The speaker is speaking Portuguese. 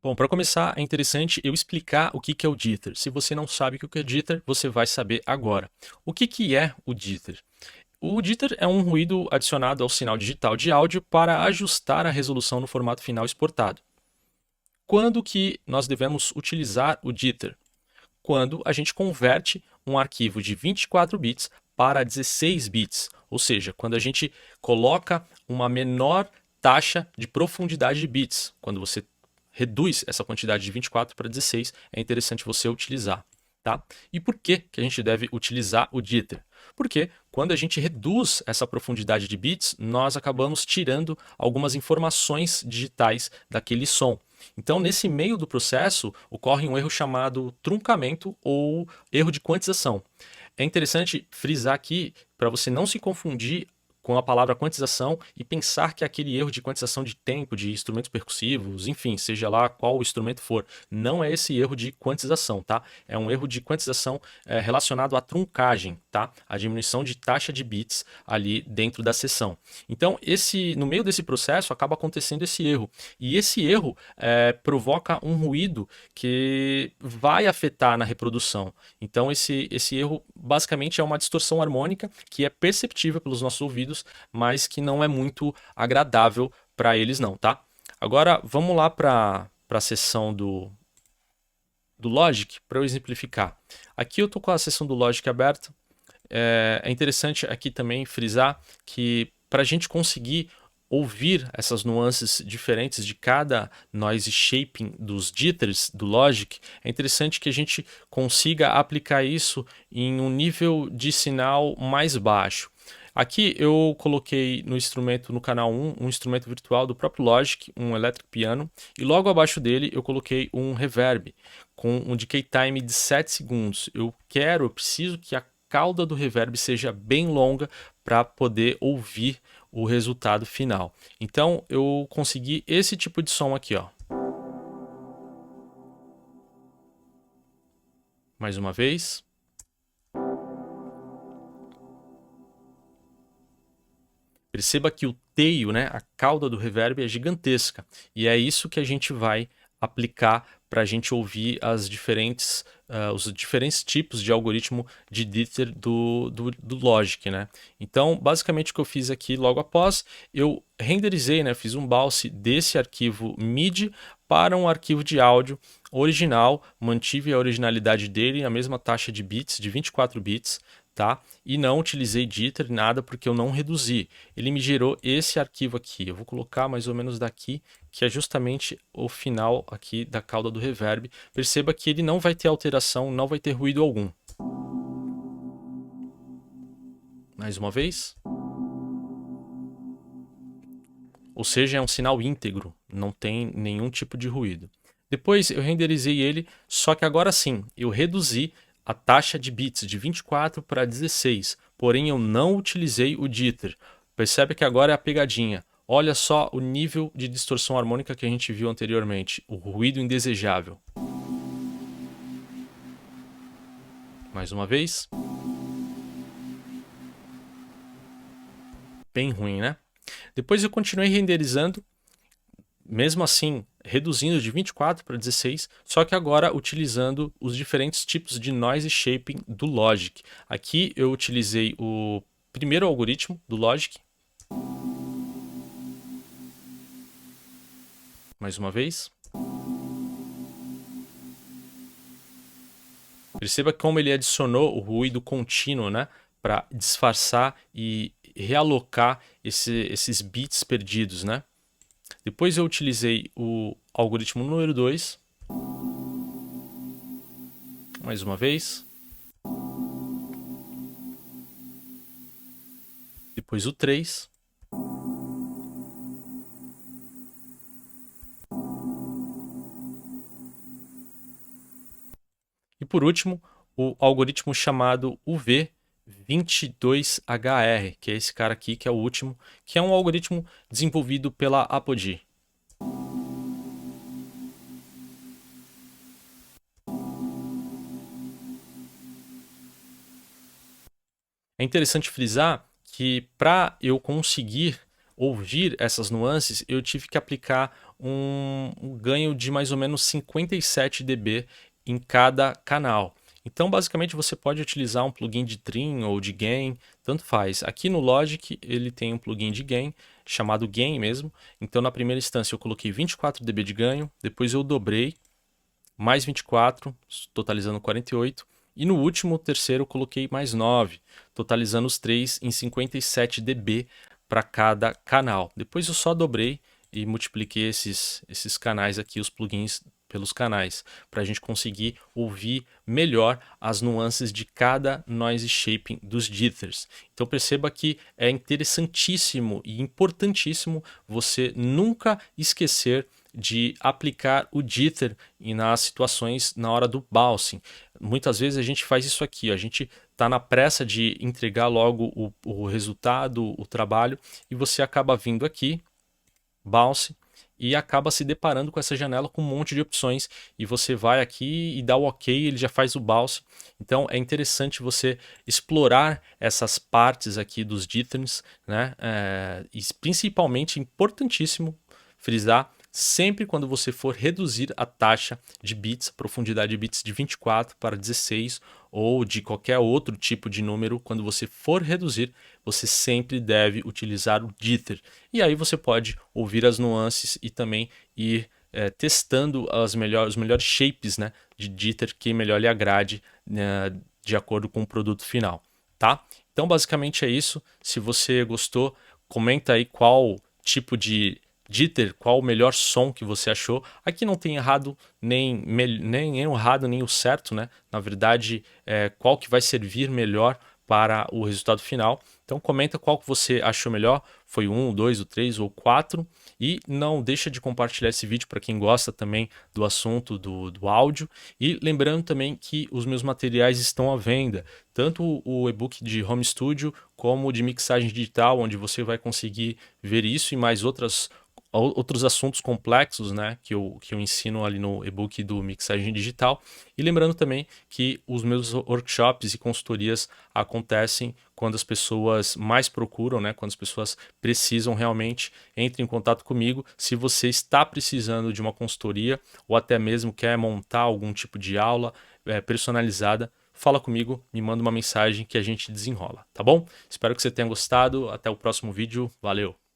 Bom, para começar, é interessante eu explicar o que que é o jitter. Se você não sabe o que é jitter, você vai saber agora. O que que é o jitter? O jitter é um ruído adicionado ao sinal digital de áudio para ajustar a resolução no formato final exportado. Quando que nós devemos utilizar o jitter? Quando a gente converte um arquivo de 24 bits para 16 bits, ou seja, quando a gente coloca uma menor taxa de profundidade de bits, quando você reduz essa quantidade de 24 para 16, é interessante você utilizar. Tá? E por que, que a gente deve utilizar o jitter? Porque quando a gente reduz essa profundidade de bits, nós acabamos tirando algumas informações digitais daquele som. Então, nesse meio do processo, ocorre um erro chamado truncamento ou erro de quantização. É interessante frisar aqui para você não se confundir com a palavra quantização e pensar que aquele erro de quantização de tempo, de instrumentos percussivos, enfim, seja lá qual o instrumento for, não é esse erro de quantização, tá? É um erro de quantização relacionado à truncagem, tá? A diminuição de taxa de bits ali dentro da sessão. Então, no meio desse processo acaba acontecendo esse erro. E esse erro provoca um ruído que vai afetar na reprodução. Então, esse erro basicamente é uma distorção harmônica que é perceptível pelos nossos ouvidos, mas que não é muito agradável para eles não, tá? Agora, vamos lá para a seção do Logic para eu exemplificar. Aqui eu estou com a seção do Logic aberta. É interessante aqui também frisar que para a gente conseguir ouvir essas nuances diferentes de cada noise shaping dos jitters do Logic, é interessante que a gente consiga aplicar isso em um nível de sinal mais baixo. Aqui eu coloquei no instrumento, no canal 1, um instrumento virtual do próprio Logic, um electric piano, e logo abaixo dele eu coloquei um reverb com um decay time de 7 segundos. Eu preciso que a cauda do reverb seja bem longa para poder ouvir o resultado final. Então eu consegui esse tipo de som aqui, ó. Mais uma vez. Perceba que o tail, né, a cauda do reverb é gigantesca. E é isso que a gente vai aplicar para a gente ouvir os diferentes tipos de algoritmo de jitter do Logic, né? Então, basicamente o que eu fiz aqui logo após, eu renderizei, né, fiz um bounce desse arquivo MIDI para um arquivo de áudio original, mantive a originalidade dele, a mesma taxa de bits, de 24 bits, tá? E não utilizei jitter, nada, porque eu não reduzi. Ele me gerou esse arquivo aqui. Eu vou colocar mais ou menos daqui, que é justamente o final aqui da cauda do reverb. Perceba que ele não vai ter alteração, não vai ter ruído algum. Mais uma vez. Ou seja, é um sinal íntegro, não tem nenhum tipo de ruído. Depois eu renderizei ele, só que agora sim, eu reduzi a taxa de bits de 24 para 16, porém eu não utilizei o jitter. Percebe que agora é a pegadinha. Olha só o nível de distorção harmônica que a gente viu anteriormente, o ruído indesejável. Mais uma vez. Bem ruim, né? Depois eu continuei renderizando, mesmo assim reduzindo de 24 para 16, só que agora utilizando os diferentes tipos de noise shaping do Logic. Aqui eu utilizei o primeiro algoritmo do Logic. Mais uma vez. Perceba como ele adicionou o ruído contínuo, né, para disfarçar e realocar esses bits perdidos, né? Depois eu utilizei o algoritmo número 2. Mais uma vez. Depois o 3. E por último, o algoritmo chamado UV22HR, que é esse cara aqui, que é o último, que é um algoritmo desenvolvido pela Apogee. É interessante frisar que para eu conseguir ouvir essas nuances, eu tive que aplicar um ganho de mais ou menos 57 dB em cada canal. Então, basicamente, você pode utilizar um plugin de trim ou de gain, tanto faz. Aqui no Logic, ele tem um plugin de gain, chamado gain mesmo. Então, na primeira instância, eu coloquei 24 dB de ganho, depois eu dobrei, mais 24, totalizando 48. E no último, terceiro, eu coloquei mais 9, totalizando os três em 57 dB para cada canal. Depois eu só dobrei e multipliquei esses canais aqui, os plugins pelos canais, para a gente conseguir ouvir melhor as nuances de cada noise shaping dos jitters. Então perceba que é interessantíssimo e importantíssimo você nunca esquecer de aplicar o jitter nas situações na hora do bouncing. Muitas vezes a gente faz isso aqui, a gente está na pressa de entregar logo o resultado, o trabalho, e você acaba vindo aqui, bounce, e acaba se deparando com essa janela com um monte de opções, e você vai aqui e dá o ok, ele já faz o bounce. Então é interessante você explorar essas partes aqui dos jitters, né? E principalmente importantíssimo frisar sempre quando você for reduzir a taxa de bits, profundidade de bits de 24 para 16 ou de qualquer outro tipo de número, quando você for reduzir, você sempre deve utilizar o jitter. E aí você pode ouvir as nuances e também ir testando os melhores shapes, né, de jitter que melhor lhe agrade, né, de acordo com o produto final, tá? Então basicamente é isso. Se você gostou, comenta aí qual tipo de jitter, qual o melhor som que você achou. Aqui não tem errado nem errado nem o certo, né? Na verdade, qual que vai servir melhor para o resultado final. Então comenta qual que você achou melhor, foi o 1, o 2, o 3 ou o 4, e não deixa de compartilhar esse vídeo para quem gosta também do assunto do áudio. E lembrando também que os meus materiais estão à venda, tanto o e-book de Home Studio como o de mixagem digital, onde você vai conseguir ver isso e mais outros assuntos complexos, né, que eu ensino ali no e-book do Mixagem Digital. E lembrando também que os meus workshops e consultorias acontecem quando as pessoas mais procuram, né, quando as pessoas precisam realmente, entre em contato comigo. Se você está precisando de uma consultoria ou até mesmo quer montar algum tipo de aula personalizada, fala comigo, me manda uma mensagem que a gente desenrola, tá bom? Espero que você tenha gostado. Até o próximo vídeo. Valeu!